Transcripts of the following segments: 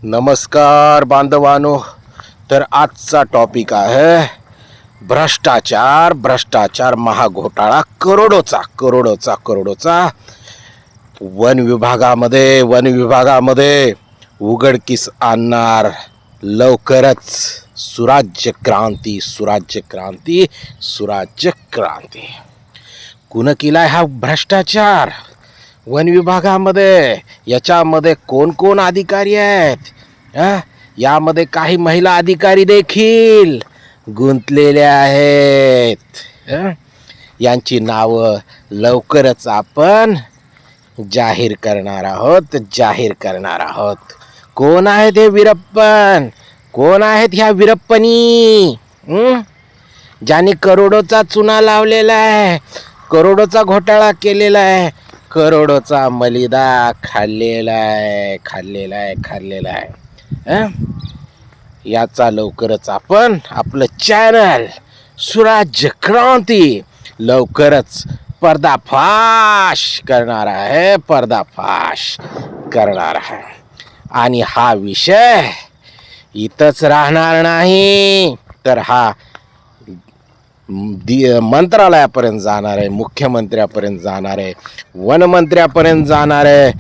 नमस्कार बांधवानो. तर आजचा टॉपिक आहे भ्रष्टाचार महाघोटाळा करोडोचा वन विभागामध्ये उघडकीस आणणार लवकरच सुराज्य क्रांती. कुण केलाय हा भ्रष्टाचार वन विभागामध्ये? याच्यामध्ये कोण अधिकारी आहेत? यामध्ये काही महिला अधिकारी देखील गुंतलेले आहेत. यांची नावं लवकरच आपण जाहीर करणार आहोत. कोण आहेत हे वीरप्पन? कोण आहेत ह्या वीरप्पनी? ज्यांनी करोडोचा चुना लावलेला आहे, करोडोचा घोटाळा केलेला आहे, करोडोचा मलिदा खाल्लेला आहे. याचा लवकरच आपण आपलं चॅनल सुराज्य क्रांती लवकरच पर्दाफाश करणार आहे. आणि हा विषय इथंच राहणार नाही, तर हा मंत्रालयापर्यंत जाणार आहे, मुख्यमंत्र्यापर्यंत जाणार आहे, वनमंत्र्यापर्यंत जाणार आहे,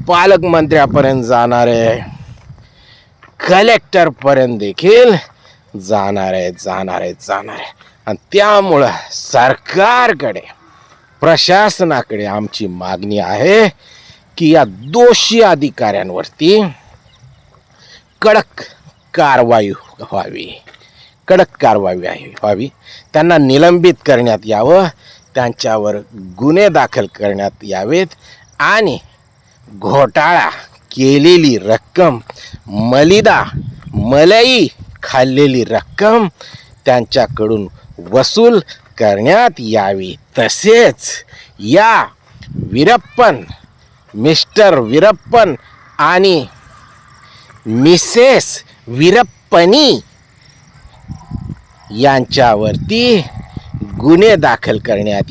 पालकमंत्र्यापर्यंत जाणार आहे, कलेक्टरपर्यंत देखील जाणार आहे. आणि त्यामुळं सरकारकडे, प्रशासनाकडे आमची मागणी आहे की या दोषी अधिकाऱ्यांवरती कडक कारवाई व्हावी. त्यांना निलंबित करण्यात यावं, त्यांच्यावर गुन्हे दाखल करण्यात यावेत आणि घोटाळा केलेली रक्कम, मलई खाल्लेली रक्कम त्यांच्याकडून वसूल करण्यात यावी. तसेच या मिस्टर वीरप्पन आणि मिसेस वीरप्पनी यांच्यावरती गुन्हे दाखल करण्यात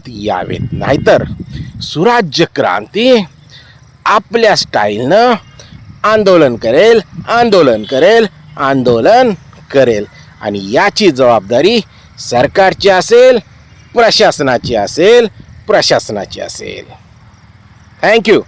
यावेत. नाहीतर सुराज्य क्रांती आपल्या स्टाईलनं आंदोलन करेल आणि याची जबाबदारी सरकारची असेल, प्रशासनाची असेल. थँक्यू.